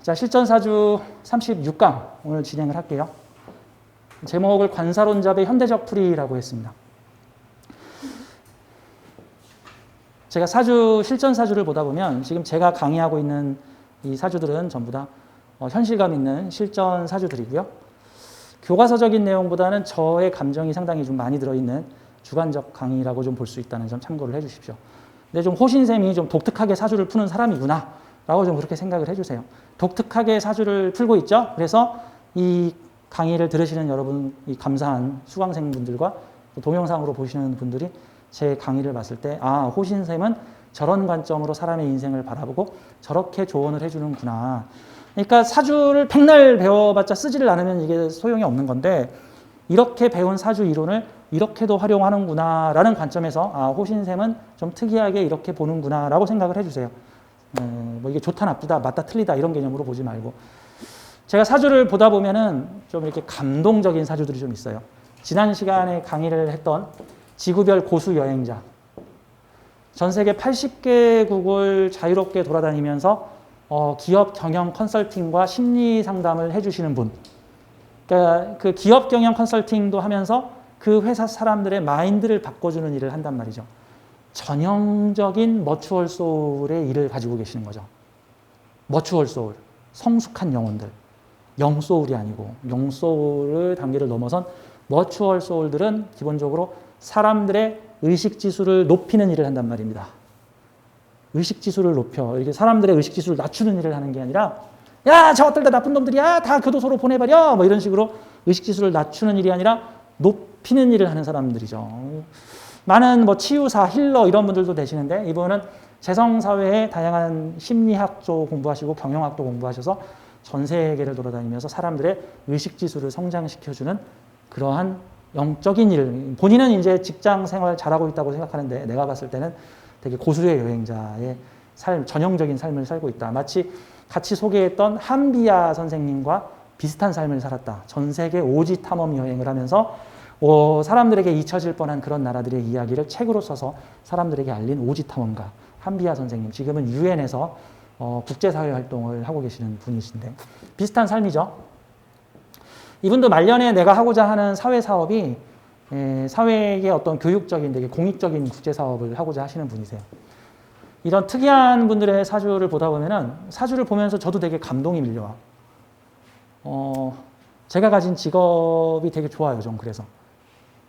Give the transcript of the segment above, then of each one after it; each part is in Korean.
자, 실전사주 36강 오늘 진행을 할게요. 제목을 관사론잡의 현대적 풀이라고 했습니다. 제가 실전사주를 보다 보면 지금 제가 강의하고 있는 이 사주들은 전부 다 현실감 있는 실전사주들이고요. 교과서적인 내용보다는 저의 감정이 상당히 좀 많이 들어있는 주관적 강의라고 좀 볼 수 있다는 점 참고를 해주십시오. 근데 좀 호신쌤이 좀 독특하게 사주를 푸는 사람이구나 라고 좀 그렇게 생각을 해주세요. 독특하게 사주를 풀고 있죠. 그래서 이 강의를 들으시는 여러분, 이 감사한 수강생분들과 동영상으로 보시는 분들이 제 강의를 봤을 때 호신쌤은 저런 관점으로 사람의 인생을 바라보고 저렇게 조언을 해주는구나. 그러니까 사주를 백날 배워봤자 쓰지를 않으면 이게 소용이 없는 건데 이렇게 배운 사주 이론을 이렇게도 활용하는구나 라는 관점에서 호신쌤은 좀 특이하게 이렇게 보는구나 라고 생각을 해주세요. 뭐 이게 좋다 나쁘다 맞다 틀리다 이런 개념으로 보지 말고 제가 사주를 보다 보면은 좀 이렇게 감동적인 사주들이 좀 있어요. 지난 시간에 강의를 했던 지구별 고수 여행자, 전 세계 80개국을 자유롭게 돌아다니면서 기업 경영 컨설팅과 심리 상담을 해주시는 분. 그러니까 그 기업 경영 컨설팅도 하면서 그 회사 사람들의 마인드를 바꿔주는 일을 한단 말이죠. 전형적인 머추얼 소울의 일을 가지고 계시는 거죠. 머추얼 소울, 성숙한 영혼들. 영소울이 아니고 영소울의 단계를 넘어선 머추얼 소울들은 기본적으로 사람들의 의식지수를 높이는 일을 한단 말입니다. 의식지수를 높여. 이렇게 사람들의 의식지수를 낮추는 일을 하는 게 아니라 야, 저것들 다 나쁜 놈들이야. 다 교도소로 보내버려. 뭐 이런 식으로 의식지수를 낮추는 일이 아니라 높이는 일을 하는 사람들이죠. 많은 뭐 치유사, 힐러 이런 분들도 되시는데 이분은 재성사회의 다양한 심리학도 공부하시고 경영학도 공부하셔서 전 세계를 돌아다니면서 사람들의 의식지수를 성장시켜주는 그러한 영적인 일. 본인은 이제 직장 생활 잘하고 있다고 생각하는데 내가 봤을 때는 되게 고수의 여행자의 삶, 전형적인 삶을 살고 있다. 마치 같이 소개했던 한비아 선생님과 비슷한 삶을 살았다. 전 세계 오지 탐험 여행을 하면서 사람들에게 잊혀질 뻔한 그런 나라들의 이야기를 책으로 써서 사람들에게 알린 오지 탐험가 한비아 선생님. 지금은 유엔에서 국제사회 활동을 하고 계시는 분이신데 비슷한 삶이죠. 이분도 말년에 내가 하고자 하는 사회사업이 사회의 어떤 교육적인 되게 공익적인 국제사업을 하고자 하시는 분이세요. 이런 특이한 분들의 사주를 보다 보면은 사주를 보면서 저도 되게 감동이 밀려와. 제가 가진 직업이 되게 좋아요, 좀 그래서.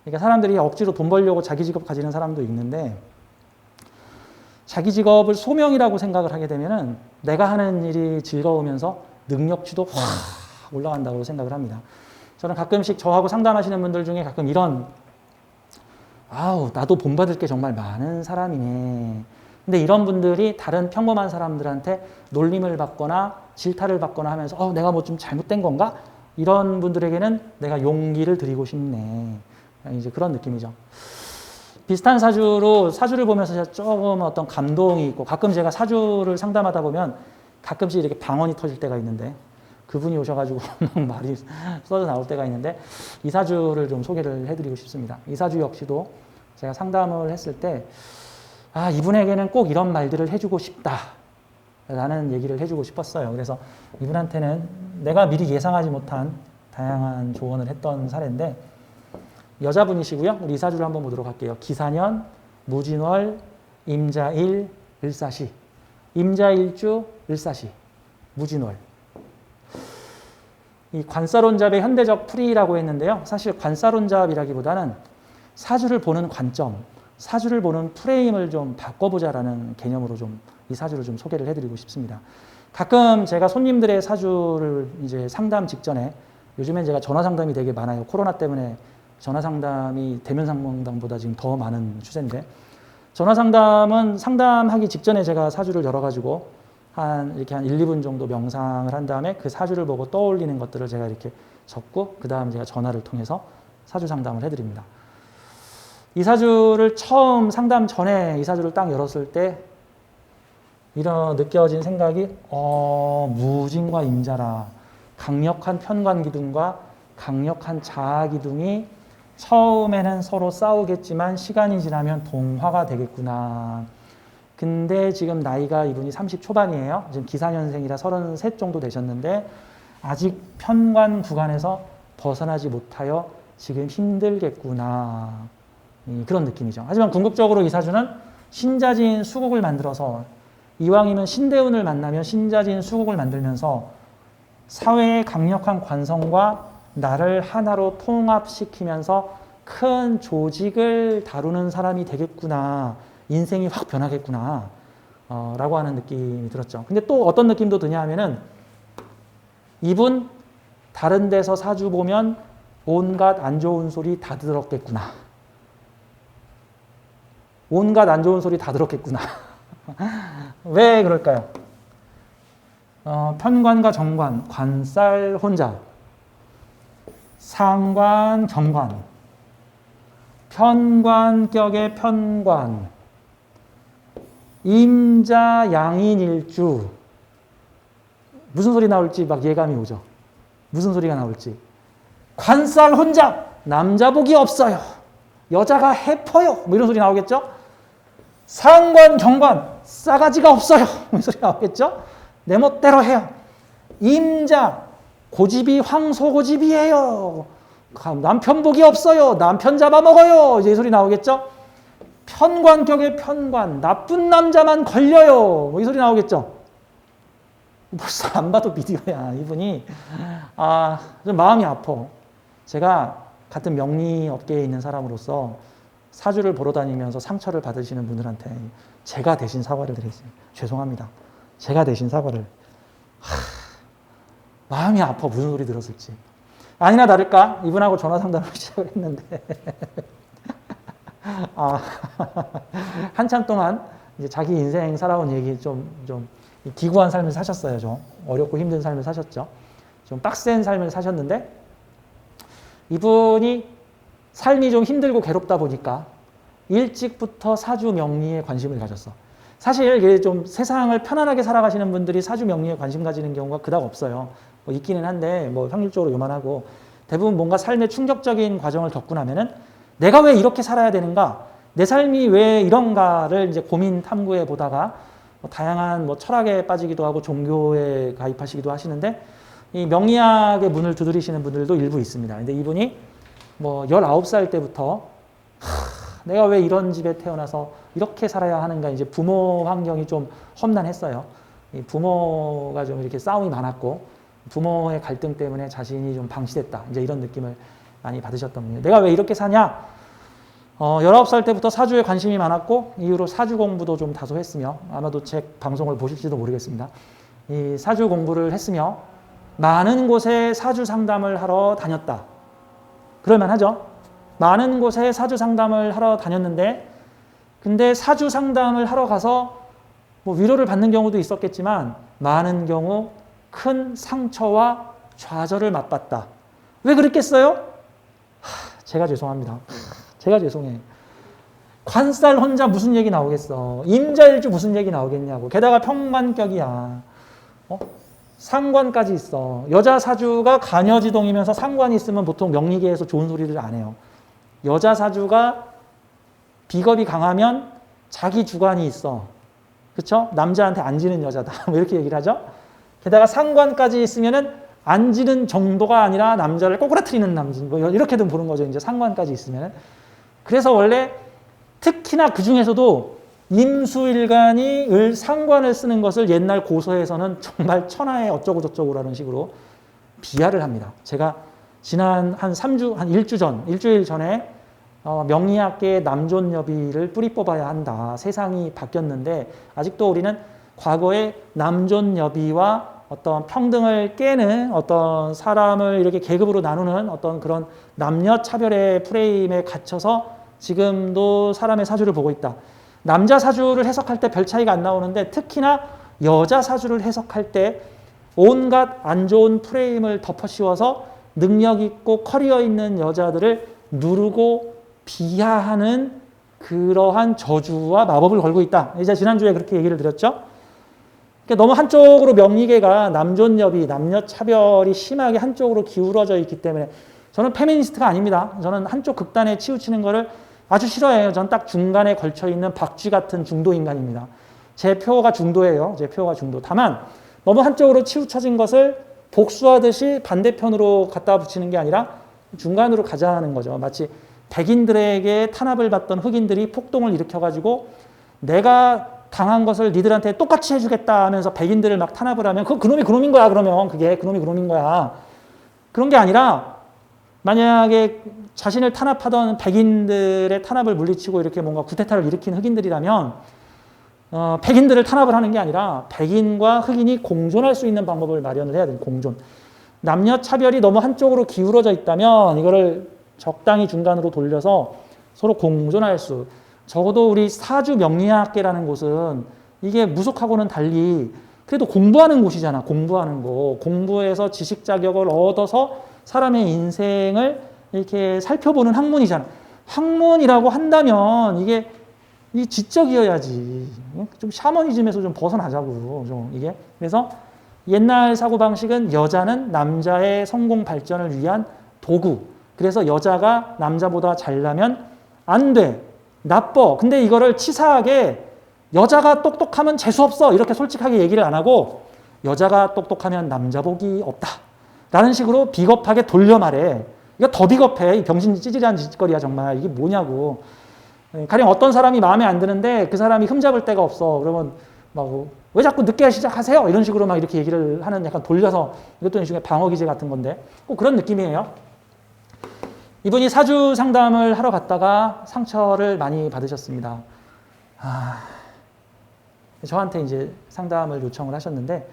그러니까 사람들이 억지로 돈 벌려고 자기 직업 가지는 사람도 있는데 자기 직업을 소명이라고 생각을 하게 되면은 내가 하는 일이 즐거우면서 능력치도 확 올라간다고 생각을 합니다. 저는 가끔씩 저하고 상담하시는 분들 중에 가끔 이런 나도 본받을 게 정말 많은 사람이네. 근데 이런 분들이 다른 평범한 사람들한테 놀림을 받거나 질타를 받거나 하면서 내가 뭐 좀 잘못된 건가? 이런 분들에게는 내가 용기를 드리고 싶네. 이제 그런 느낌이죠. 비슷한 사주를 보면서 조금 어떤 감동이 있고 가끔 제가 사주를 상담하다 보면 가끔씩 이렇게 방언이 터질 때가 있는데 그분이 오셔가지고 막 말이 쏟아져 나올 때가 있는데 이 사주를 좀 소개를 해드리고 싶습니다. 이 사주 역시도 제가 상담을 했을 때 이분에게는 꼭 이런 말들을 해주고 싶다 라는 얘기를 해주고 싶었어요. 그래서 이분한테는 내가 미리 예상하지 못한 다양한 조언을 했던 사례인데 여자분이시고요. 우리 이 사주를 한번 보도록 할게요. 기사년, 무진월, 임자일, 을사시. 임자일주, 을사시, 무진월. 이 관사론잡의 현대적 풀이라고 했는데요. 사실 관사론잡이라기보다는 사주를 보는 관점, 사주를 보는 프레임을 좀 바꿔보자라는 개념으로 좀 이 사주를 좀 소개를 해드리고 싶습니다. 가끔 제가 손님들의 사주를 이제 상담 직전에 요즘엔 제가 전화 상담이 되게 많아요. 코로나 때문에 전화 상담이 대면 상담보다 지금 더 많은 추세인데 전화 상담은 상담하기 직전에 제가 사주를 열어가지고 이렇게 한 1, 2분 정도 명상을 한 다음에 그 사주를 보고 떠올리는 것들을 제가 이렇게 적고 그 다음 제가 전화를 통해서 사주 상담을 해드립니다. 이 사주를 처음 상담 전에 이 사주를 딱 열었을 때 이런 느껴진 생각이 무진과 임자라 강력한 편관 기둥과 강력한 자아기둥이 처음에는 서로 싸우겠지만 시간이 지나면 동화가 되겠구나. 근데 지금 나이가 이분이 30 초반이에요. 지금 기사년생이라 33 정도 되셨는데 아직 편관 구간에서 벗어나지 못하여 지금 힘들겠구나. 그런 느낌이죠. 하지만 궁극적으로 이 사주는 신자진 수국을 만들어서 이왕이면 신대운을 만나면 신자진 수국을 만들면서 사회의 강력한 관성과 나를 하나로 통합시키면서 큰 조직을 다루는 사람이 되겠구나. 인생이 확 변하겠구나. 라고 하는 느낌이 들었죠. 근데 또 어떤 느낌도 드냐 하면은 이분 다른 데서 사주 보면 온갖 안 좋은 소리 다 들었겠구나. 온갖 안 좋은 소리 다 들었겠구나. 왜 그럴까요? 편관과 정관, 관살 혼자, 상관, 경관, 편관격의 편관, 임자, 양인, 일주. 무슨 소리 나올지 막 예감이 오죠. 무슨 소리가 나올지. 관살 혼자, 남자 복이 없어요. 여자가 해퍼요. 뭐 이런 소리 나오겠죠? 상관, 경관, 싸가지가 없어요. 뭐 이런 소리 나오겠죠? 내 멋대로 해요. 임자, 고집이 황소고집이에요. 남편 복이 없어요. 남편 잡아먹어요. 이제 이 소리 나오겠죠? 편관격의 편관, 나쁜 남자만 걸려요. 뭐 이 소리 나오겠죠? 벌써 안 봐도 비디오야. 이분이 좀 마음이 아파. 제가 같은 명리 업계에 있는 사람으로서 사주를 보러 다니면서 상처를 받으시는 분들한테 제가 대신 사과를 드리겠습니다. 죄송합니다. 제가 대신 사과를. 마음이 아파. 무슨 소리 들었을지. 아니나 다를까 이분하고 전화 상담을 시작을 했는데 한참 동안 이제 자기 인생 살아온 얘기 좀 기구한 삶을 사셨어요. 좀 어렵고 힘든 삶을 사셨죠. 좀 빡센 삶을 사셨는데 이분이 삶이 좀 힘들고 괴롭다 보니까 일찍부터 사주 명리에 관심을 가졌어. 사실 이게 좀 세상을 편안하게 살아가시는 분들이 사주 명리에 관심 가지는 경우가 그닥 없어요. 뭐 있기는 한데 뭐 확률적으로 요만하고 대부분 뭔가 삶의 충격적인 과정을 겪고 나면은 내가 왜 이렇게 살아야 되는가? 내 삶이 왜 이런가를 이제 고민 탐구해 보다가 뭐 다양한 뭐 철학에 빠지기도 하고 종교에 가입하시기도 하시는데 이 명리학의 문을 두드리시는 분들도 일부 있습니다. 근데 이분이 뭐 19살 때부터 내가 왜 이런 집에 태어나서 이렇게 살아야 하는가 이제 부모 환경이 좀 험난했어요. 이 부모가 좀 이렇게 싸움이 많았고 부모의 갈등 때문에 자신이 좀 방치됐다. 이제 이런 느낌을 많이 받으셨던 분이에요. 내가 왜 이렇게 사냐? 19살 때부터 사주에 관심이 많았고 이후로 사주 공부도 좀 다소 했으며 아마도 제 방송을 보실지도 모르겠습니다. 이 사주 공부를 했으며 많은 곳에 사주 상담을 하러 다녔다. 그럴만하죠? 많은 곳에 사주 상담을 하러 다녔는데 근데 사주 상담을 하러 가서 뭐 위로를 받는 경우도 있었겠지만 많은 경우 큰 상처와 좌절을 맛봤다. 왜 그랬겠어요? 제가 죄송합니다. 제가 죄송해. 관살 혼자 무슨 얘기 나오겠어. 임자일주 무슨 얘기 나오겠냐고. 게다가 평관격이야. 상관까지 있어. 여자 사주가 간여지동이면서 상관이 있으면 보통 명리계에서 좋은 소리를 안 해요. 여자 사주가 비겁이 강하면 자기 주관이 있어. 그렇죠? 남자한테 안 지는 여자다. 뭐 이렇게 얘기를 하죠. 게다가 상관까지 있으면은 안 지는 정도가 아니라 남자를 꼬꾸라뜨리는 남자. 뭐 이렇게든 보는 거죠. 이제 상관까지 있으면은. 그래서 원래 특히나 그 중에서도 임수일간이 상관을 쓰는 것을 옛날 고서에서는 정말 천하의 어쩌고저쩌고라는 식으로 비하를 합니다. 제가 지난 한 3주, 한 일주일 전에 명리학계의 남존여비를 뿌리 뽑아야 한다. 세상이 바뀌었는데 아직도 우리는 과거의 남존여비와 어떤 평등을 깨는 어떤 사람을 이렇게 계급으로 나누는 어떤 그런 남녀 차별의 프레임에 갇혀서 지금도 사람의 사주를 보고 있다. 남자 사주를 해석할 때 별 차이가 안 나오는데 특히나 여자 사주를 해석할 때 온갖 안 좋은 프레임을 덮어씌워서 능력 있고 커리어 있는 여자들을 누르고 비하하는 그러한 저주와 마법을 걸고 있다. 이제 지난주에 그렇게 얘기를 드렸죠. 그러니까 너무 한쪽으로 명리계가 남존여비, 남녀 차별이 심하게 한쪽으로 기울어져 있기 때문에 저는 페미니스트가 아닙니다. 저는 한쪽 극단에 치우치는 거를 아주 싫어해요. 전 딱 중간에 걸쳐있는 박쥐 같은 중도 인간입니다. 제 표가 중도예요. 제 표가 중도. 다만 너무 한쪽으로 치우쳐진 것을 복수하듯이 반대편으로 갖다 붙이는 게 아니라 중간으로 가자는 거죠. 마치 백인들에게 탄압을 받던 흑인들이 폭동을 일으켜가지고 내가 당한 것을 니들한테 똑같이 해주겠다 하면서 백인들을 막 탄압을 하면 그놈이 그놈인 거야. 그러면 그게 그놈이 그놈인 거야. 그런 게 아니라 만약에 자신을 탄압하던 백인들의 탄압을 물리치고 이렇게 뭔가 구테타를 일으킨 흑인들이라면 백인들을 탄압을 하는 게 아니라 백인과 흑인이 공존할 수 있는 방법을 마련을 해야 돼요. 공존. 남녀 차별이 너무 한쪽으로 기울어져 있다면 이거를 적당히 중간으로 돌려서 서로 공존할 수. 적어도 우리 사주 명리학계라는 곳은 이게 무속하고는 달리 그래도 공부하는 곳이잖아. 공부하는 거. 공부해서 지식 자격을 얻어서 사람의 인생을 이렇게 살펴보는 학문이잖아. 학문이라고 한다면 이게 지적이어야지. 좀 샤머니즘에서 좀 벗어나자고. 좀 이게. 그래서 옛날 사고방식은 여자는 남자의 성공 발전을 위한 도구. 그래서 여자가 남자보다 잘나면 안 돼. 나빠. 근데 이거를 치사하게 여자가 똑똑하면 재수없어. 이렇게 솔직하게 얘기를 안 하고 여자가 똑똑하면 남자 복이 없다. 라는 식으로 비겁하게 돌려 말해. 이거 더 비겁해. 이 병신 찌질한 짓거리야 정말. 이게 뭐냐고. 가령 어떤 사람이 마음에 안 드는데 그 사람이 흠잡을 데가 없어. 그러면 막 왜 자꾸 늦게 시작하세요? 이런 식으로 막 이렇게 얘기를 하는 약간 돌려서 이것도 일종의 방어 기제 같은 건데 꼭 그런 느낌이에요. 이분이 사주 상담을 하러 갔다가 상처를 많이 받으셨습니다. 저한테 이제 상담을 요청을 하셨는데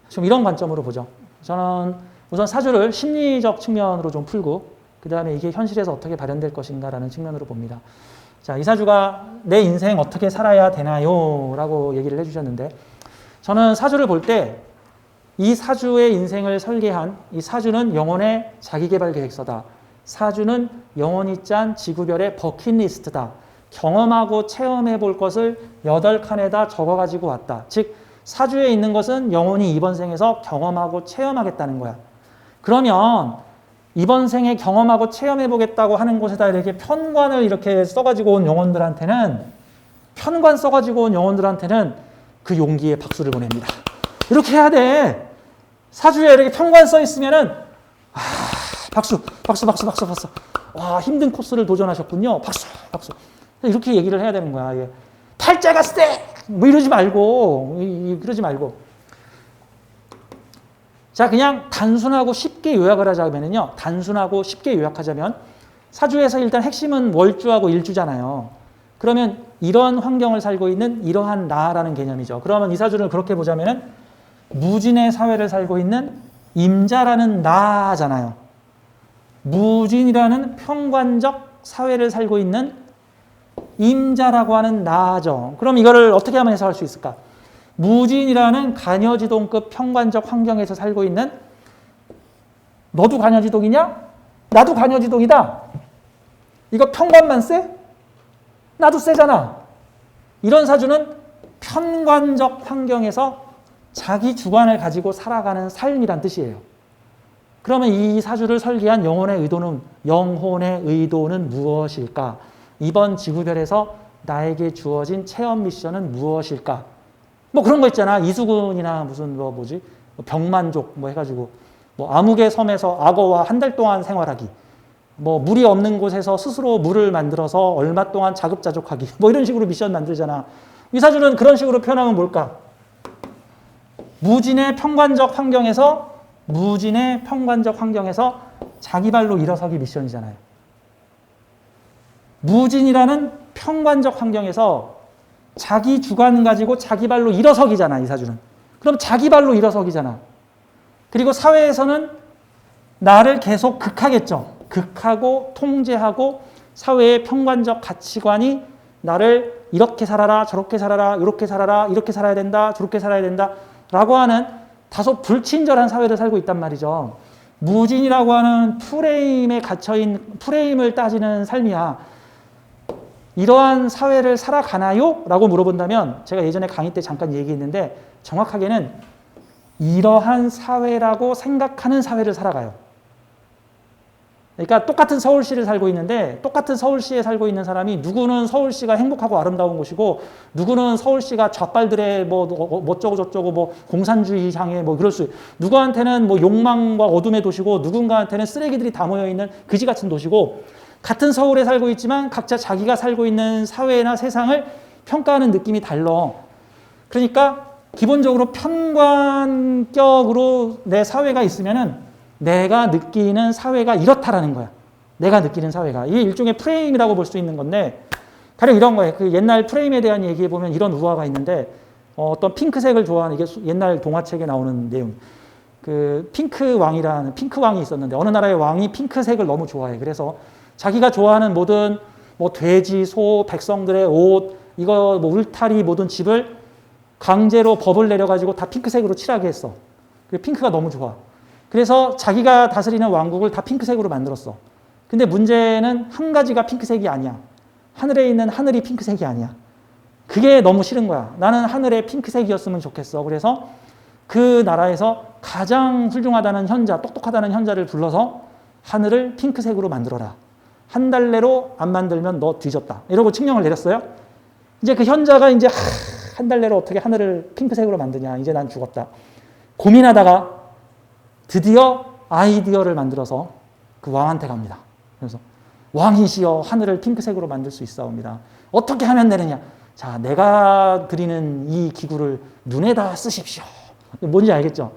좀 이런 관점으로 보죠. 저는 우선 사주를 심리적 측면으로 좀 풀고 그 다음에 이게 현실에서 어떻게 발현될 것인가라는 측면으로 봅니다. 자, 이 사주가 내 인생 어떻게 살아야 되나요? 라고 얘기를 해주셨는데 저는 사주를 볼 때 이 사주의 인생을 설계한 이 사주는 영혼의 자기개발 계획서다. 사주는 영혼이 짠 지구별의 버킷리스트다. 경험하고 체험해 볼 것을 8칸에다 적어가지고 왔다. 즉 사주에 있는 것은 영혼이 이번 생에서 경험하고 체험하겠다는 거야. 그러면 이번 생에 경험하고 체험해보겠다고 하는 곳에다 이렇게 편관을 이렇게 써가지고 온 영혼들한테는 편관 써가지고 온 영혼들한테는 그 용기에 박수를 보냅니다. 이렇게 해야 돼. 사주에 이렇게 편관 써 있으면은 박수. 와, 힘든 코스를 도전하셨군요. 박수. 이렇게 얘기를 해야 되는 거야. 예. 팔자가 세! 뭐 이러지 말고. 그러지 말고. 자, 그냥 단순하고 쉽게 요약을 하자면요. 단순하고 쉽게 요약하자면 사주에서 일단 핵심은 월주하고 일주잖아요. 그러면 이러한 환경을 살고 있는 이러한 나라는 개념이죠. 그러면 이 사주를 그렇게 보자면은 무진의 사회를 살고 있는 임자라는 나잖아요. 무진이라는 평관적 사회를 살고 있는 임자라고 하는 나죠. 그럼 이거를 어떻게 하면 해석할 수 있을까? 무진이라는 간여지동급 평관적 환경에서 살고 있는 너도 간여지동이냐? 나도 간여지동이다. 이거 평관만 세? 나도 세잖아. 이런 사주는 편관적 환경에서 자기 주관을 가지고 살아가는 삶이란 뜻이에요. 그러면 이 사주를 설계한 영혼의 의도는 무엇일까? 이번 지구별에서 나에게 주어진 체험 미션은 무엇일까? 뭐 그런 거 있잖아. 이수근이나 무슨 병만족 해가지고 암흑의 섬에서 악어와 한 달 동안 생활하기. 물이 없는 곳에서 스스로 물을 만들어서 얼마 동안 자급자족하기. 이런 식으로 미션 만들잖아. 이 사주는 그런 식으로 표현하면 뭘까? 무진의 평관적 환경에서 자기 발로 일어서기 미션이잖아요. 무진이라는 평관적 환경에서 자기 주관 가지고 자기 발로 일어서기잖아, 이 사주는. 그럼 자기 발로 일어서기잖아. 그리고 사회에서는 나를 계속 극하겠죠. 극하고 통제하고 사회의 평관적 가치관이 나를 이렇게 살아라, 저렇게 살아라, 이렇게 살아라, 이렇게 살아야 된다, 저렇게 살아야 된다 라고 하는 다소 불친절한 사회를 살고 있단 말이죠. 무진이라고 하는 프레임에 갇혀있는, 프레임을 따지는 삶이야. 이러한 사회를 살아가나요? 라고 물어본다면 제가 예전에 강의 때 잠깐 얘기했는데 정확하게는 이러한 사회라고 생각하는 사회를 살아가요. 그러니까 똑같은 서울시를 살고 있는데 똑같은 서울시에 살고 있는 사람이 누구는 서울시가 행복하고 아름다운 곳이고 누구는 서울시가 좌빨들의 뭐 어쩌고 저쩌고 뭐 공산주의 향해 뭐 그럴 수 누구한테는 뭐 욕망과 어둠의 도시고 누군가한테는 쓰레기들이 다 모여 있는 그지 같은 도시고 같은 서울에 살고 있지만 각자 자기가 살고 있는 사회나 세상을 평가하는 느낌이 달라. 그러니까 기본적으로 편관격으로 내 사회가 있으면은 내가 느끼는 사회가 이렇다라는 거야. 내가 느끼는 사회가. 이게 일종의 프레임이라고 볼 수 있는 건데 가령 이런 거예요. 그 옛날 프레임에 대한 얘기해 보면 이런 우화가 있는데 어떤 핑크색을 좋아하는 이게 옛날 동화책에 나오는 내용. 그 핑크 왕이 있었는데 어느 나라의 왕이 핑크색을 너무 좋아해. 그래서 자기가 좋아하는 모든 뭐 돼지, 소, 백성들의 옷, 이거 뭐 울타리 모든 집을 강제로 법을 내려가지고 다 핑크색으로 칠하게 했어. 핑크가 너무 좋아. 그래서 자기가 다스리는 왕국을 다 핑크색으로 만들었어. 근데 문제는 한 가지가 핑크색이 아니야. 하늘에 있는 하늘이 핑크색이 아니야. 그게 너무 싫은 거야. 나는 하늘에 핑크색이었으면 좋겠어. 그래서 그 나라에서 가장 훌륭하다는 현자, 똑똑하다는 현자를 불러서 하늘을 핑크색으로 만들어라. 한 달 내로 안 만들면 너 뒤졌다. 이러고 칙령을 내렸어요. 이제 그 현자가 이제 한 달 내로 어떻게 하늘을 핑크색으로 만드냐. 이제 난 죽었다. 고민하다가 드디어 아이디어를 만들어서 그 왕한테 갑니다. 그래서 왕이시여 하늘을 핑크색으로 만들 수 있사옵니다. 어떻게 하면 되느냐. 자, 내가 드리는 이 기구를 눈에다 쓰십시오. 뭔지 알겠죠?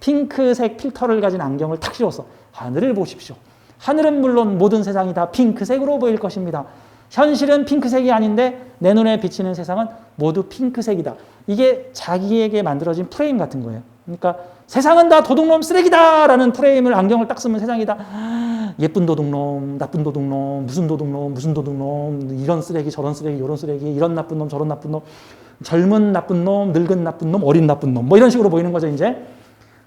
핑크색 필터를 가진 안경을 탁 씌웠어. 하늘을 보십시오. 하늘은 물론 모든 세상이 다 핑크색으로 보일 것입니다. 현실은 핑크색이 아닌데 내 눈에 비치는 세상은 모두 핑크색이다. 이게 자기에게 만들어진 프레임 같은 거예요. 그러니까 세상은 다 도둑놈 쓰레기다라는 프레임을 안경을 딱 쓰면 세상이 다 예쁜 도둑놈, 나쁜 도둑놈, 무슨 도둑놈, 이런 쓰레기, 저런 쓰레기, 이런 쓰레기, 이런 나쁜 놈, 저런 나쁜 놈, 젊은 나쁜 놈, 늙은 나쁜 놈, 어린 나쁜 놈, 뭐 이런 식으로 보이는 거죠, 이제.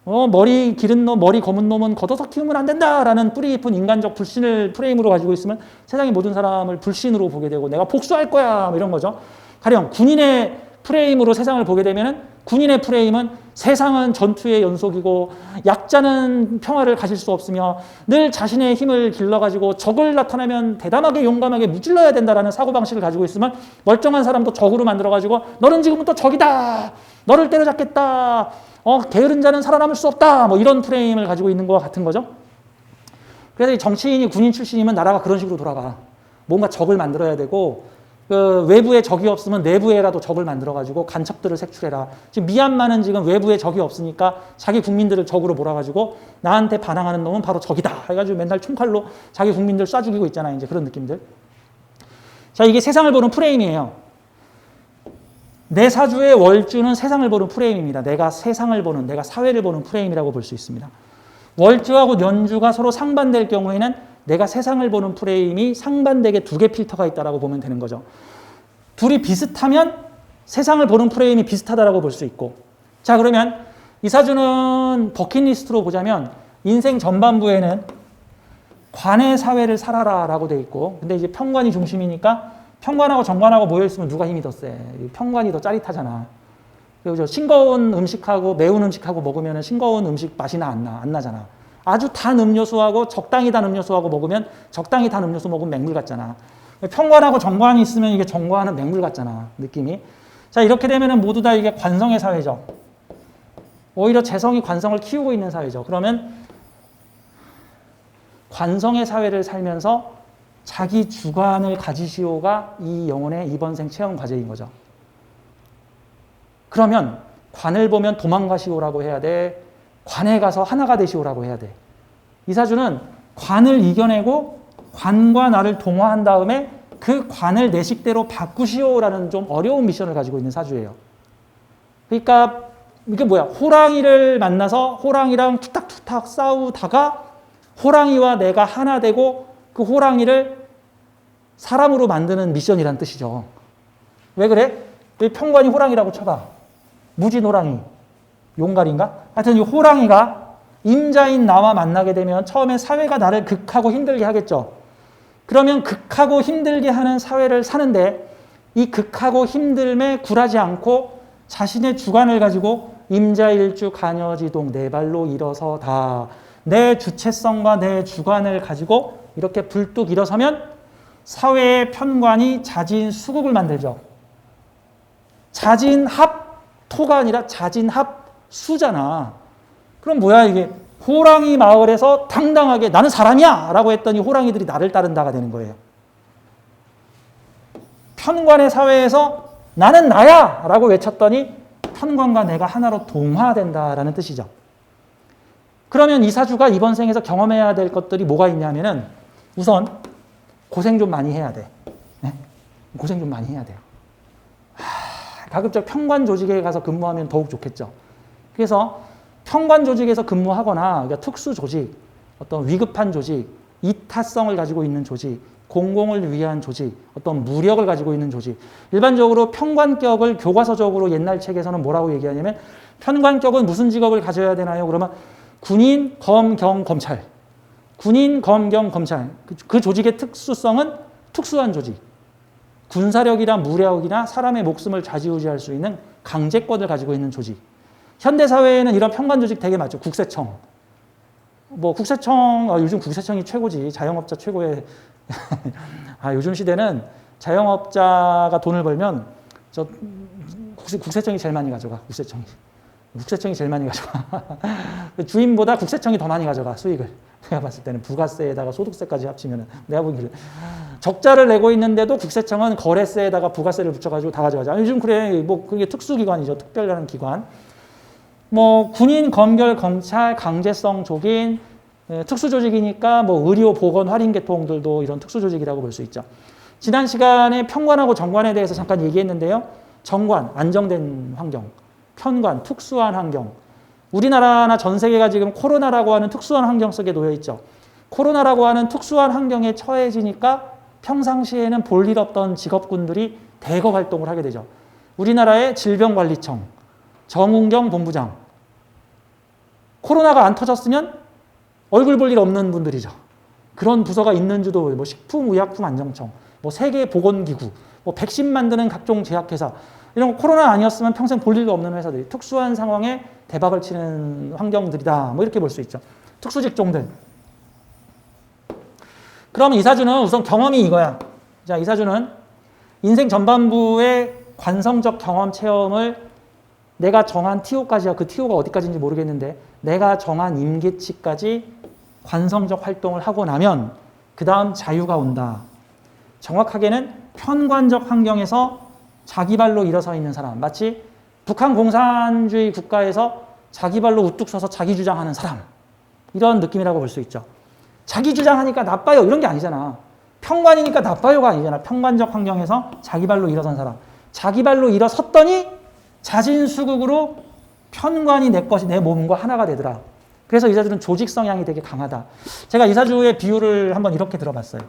머리 기른 놈, 머리 검은 놈은 걷어서 키우면 안 된다라는 뿌리 깊은 인간적 불신을 프레임으로 가지고 있으면 세상의 모든 사람을 불신으로 보게 되고 내가 복수할 거야, 뭐 이런 거죠. 가령 군인의 프레임으로 세상을 보게 되면은 군인의 프레임은 세상은 전투의 연속이고 약자는 평화를 가질 수 없으며 늘 자신의 힘을 길러가지고 적을 나타나면 대담하게 용감하게 무찔러야 된다라는 사고방식을 가지고 있으면 멀쩡한 사람도 적으로 만들어가지고 너는 지금부터 적이다. 너를 때려잡겠다. 게으른 자는 살아남을 수 없다. 뭐 이런 프레임을 가지고 있는 것과 같은 거죠. 그래서 이 정치인이 군인 출신이면 나라가 그런 식으로 돌아가. 뭔가 적을 만들어야 되고 그 외부에 적이 없으면 내부에라도 적을 만들어가지고 간첩들을 색출해라. 지금 미얀마는 지금 외부에 적이 없으니까 자기 국민들을 적으로 몰아가지고 나한테 반항하는 놈은 바로 적이다. 해가지고 맨날 총칼로 자기 국민들 쏴 죽이고 있잖아요. 이제 그런 느낌들. 자, 이게 세상을 보는 프레임이에요. 내 사주의 월주는 세상을 보는 프레임입니다. 내가 세상을 보는, 내가 사회를 보는 프레임이라고 볼 수 있습니다. 월주하고 연주가 서로 상반될 경우에는 내가 세상을 보는 프레임이 상반되게 두 개 필터가 있다고 보면 되는 거죠. 둘이 비슷하면 세상을 보는 프레임이 비슷하다고 볼 수 있고. 자, 그러면 이 사주는 버킷리스트로 보자면 인생 전반부에는 관의 사회를 살아라라고 돼 있고, 근데 이제 편관이 중심이니까 편관하고 정관하고 모여있으면 누가 힘이 더 세? 편관이 더 짜릿하잖아. 그리고 싱거운 음식하고 매운 음식하고 먹으면 싱거운 음식 맛이 안 나잖아. 아주 단 음료수하고 적당히 단 음료수하고 먹으면 적당히 단 음료수 먹으면 맹물 같잖아. 편관하고 정관이 있으면 이게 정관은 맹물 같잖아. 느낌이. 자, 이렇게 되면은 모두 다 이게 관성의 사회죠. 오히려 재성이 관성을 키우고 있는 사회죠. 그러면 관성의 사회를 살면서 자기 주관을 가지시오가 이 영혼의 이번 생 체험 과제인 거죠. 그러면 관을 보면 도망가시오라고 해야 돼. 관에 가서 하나가 되시오라고 해야 돼. 이 사주는 관을 이겨내고 관과 나를 동화한 다음에 그 관을 내 식대로 바꾸시오라는 좀 어려운 미션을 가지고 있는 사주예요. 그러니까 이게 뭐야? 호랑이를 만나서 호랑이랑 툭탁툭탁 싸우다가 호랑이와 내가 하나 되고 그 호랑이를 사람으로 만드는 미션이란 뜻이죠. 왜 그래? 이 편관이 호랑이라고 쳐봐. 무진 호랑이. 용갈인가? 하여튼 이 호랑이가 임자인 나와 만나게 되면 처음에 사회가 나를 극하고 힘들게 하겠죠. 그러면 극하고 힘들게 하는 사회를 사는데 이 극하고 힘듦에 굴하지 않고 자신의 주관을 가지고 임자일주 간여지동 네 발로 일어서다. 내 주체성과 내 주관을 가지고 이렇게 불뚝 일어서면 사회의 편관이 자진 수국을 만들죠. 자진합토가 아니라 자진합수잖아. 그럼 뭐야 이게? 호랑이 마을에서 당당하게 나는 사람이야! 라고 했더니 호랑이들이 나를 따른다가 되는 거예요. 편관의 사회에서 나는 나야! 라고 외쳤더니 편관과 내가 하나로 동화된다라는 뜻이죠. 그러면 이 사주가 이번 생에서 경험해야 될 것들이 뭐가 있냐면은 우선 고생 좀 많이 해야 돼. 네? 고생 좀 많이 해야 돼요. 가급적 편관 조직에 가서 근무하면 더욱 좋겠죠. 그래서 편관 조직에서 근무하거나 그러니까 특수 조직, 어떤 위급한 조직, 이타성을 가지고 있는 조직, 공공을 위한 조직, 어떤 무력을 가지고 있는 조직. 일반적으로 편관격을 교과서적으로 옛날 책에서는 뭐라고 얘기하냐면 편관격은 무슨 직업을 가져야 되나요? 그러면 군인, 검, 경, 검찰. 군인, 검, 경, 검찰. 그 조직의 특수성은 특수한 조직. 군사력이나 무력이나 사람의 목숨을 좌지우지할 수 있는 강제권을 가지고 있는 조직. 현대사회에는 이런 편관 조직 되게 많죠. 국세청. 뭐 국세청, 요즘 국세청이 최고지. 자영업자 최고의. 요즘 시대는 자영업자가 돈을 벌면 국세청이 제일 많이 가져가. 국세청이 제일 많이 가져가. 주인보다 국세청이 더 많이 가져가, 수익을. 내가 봤을 때는 부가세에다가 소득세까지 합치면 내가 보기에는 적자를 내고 있는데도 국세청은 거래세에다가 부가세를 붙여가지고 다 가져가죠. 요즘 그래. 뭐 그게 특수기관이죠. 특별한 기관. 뭐 군인, 검결, 검찰, 강제성 조긴, 특수조직이니까 뭐 의료, 보건, 할인계통들도 이런 특수조직이라고 볼 수 있죠. 지난 시간에 편관하고 정관에 대해서 잠깐 얘기했는데요. 정관, 안정된 환경. 편관, 특수한 환경. 우리나라나 전 세계가 지금 코로나라고 하는 특수한 환경 속에 놓여 있죠. 코로나라고 하는 특수한 환경에 처해지니까 평상시에는 볼 일 없던 직업군들이 대거 활동을 하게 되죠. 우리나라의 질병관리청, 정은경 본부장. 코로나가 안 터졌으면 얼굴 볼 일 없는 분들이죠. 그런 부서가 있는지도 뭐 식품의약품안정청, 뭐 세계보건기구, 뭐 백신 만드는 각종 제약회사. 이런 거 코로나 아니었으면 평생 볼 일도 없는 회사들이 특수한 상황에 대박을 치는 환경들이다. 뭐 이렇게 볼 수 있죠. 특수직종들. 그러면 이 사주는 우선 경험이 이거야. 자, 이 사주는 인생 전반부의 관성적 경험 체험을 내가 정한 TO까지야. 그 TO가 어디까지인지 모르겠는데 내가 정한 임계치까지 관성적 활동을 하고 나면 그 다음 자유가 온다. 정확하게는 편관적 환경에서 자기 발로 일어서 있는 사람. 마치 북한 공산주의 국가에서 자기 발로 우뚝 서서 자기 주장하는 사람. 이런 느낌이라고 볼 수 있죠. 자기 주장하니까 나빠요. 이런 게 아니잖아. 편관이니까 나빠요가 아니잖아. 편관적 환경에서 자기 발로 일어선 사람. 자기 발로 일어섰더니 자진수국으로 편관이 내 것이 내 몸과 하나가 되더라. 그래서 이 사주는 조직 성향이 되게 강하다. 제가 이 사주의 비유를 한번 이렇게 들어봤어요.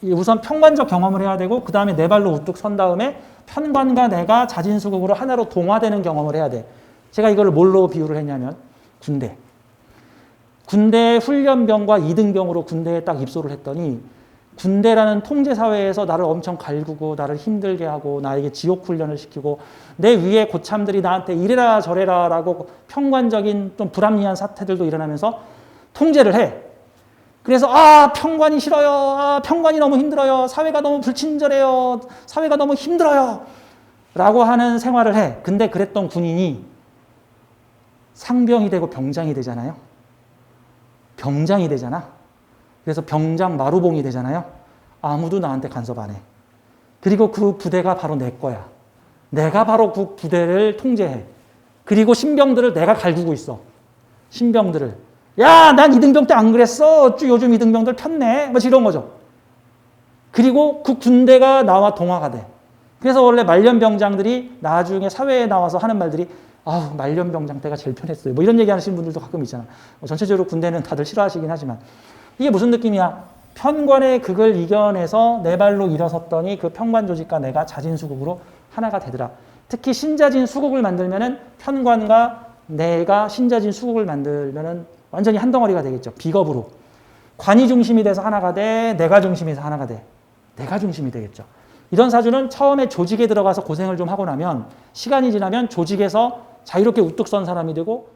우선 편관적 경험을 해야 되고 그 다음에 내 발로 우뚝 선 다음에 편관과 내가 자진수국으로 하나로 동화되는 경험을 해야 돼. 제가 이걸 뭘로 비유를 했냐면 군대 훈련병과 이등병으로 군대에 딱 입소를 했더니 군대라는 통제사회에서 나를 엄청 갈구고 나를 힘들게 하고 나에게 지옥훈련을 시키고 내 위에 고참들이 나한테 이래라 저래라 라고 편관적인 좀 불합리한 사태들도 일어나면서 통제를 해. 그래서 편관이 싫어요. 편관이 너무 힘들어요. 사회가 너무 불친절해요. 사회가 너무 힘들어요. 라고 하는 생활을 해. 근데 그랬던 군인이 상병이 되고 병장이 되잖아요. 병장이 되잖아. 그래서 병장 마루봉이 되잖아요. 아무도 나한테 간섭 안 해. 그리고 그 부대가 바로 내 거야. 내가 바로 그 부대를 통제해. 그리고 신병들을 내가 갈구고 있어. 신병들을. 야, 난 이등병 때 안 그랬어. 요즘 이등병들 편네. 뭐 이런 거죠. 그리고 그 군대가 나와 동화가 돼. 그래서 원래 말년병장들이 나중에 사회에 나와서 하는 말들이 말년병장 때가 제일 편했어요. 뭐 이런 얘기 하시는 분들도 가끔 있잖아. 전체적으로 군대는 다들 싫어하시긴 하지만. 이게 무슨 느낌이야? 편관의 극을 이겨내서 내 발로 일어섰더니 그 편관 조직과 내가 자진수국으로 하나가 되더라. 특히 신자진수국을 만들면은 편관과 내가 신자진수국을 만들면은 완전히 한 덩어리가 되겠죠. 비겁으로. 관이 중심이 돼서 하나가 돼. 내가 중심이 돼서 하나가 돼. 내가 중심이 되겠죠. 이런 사주는 처음에 조직에 들어가서 고생을 좀 하고 나면 시간이 지나면 조직에서 자유롭게 우뚝 선 사람이 되고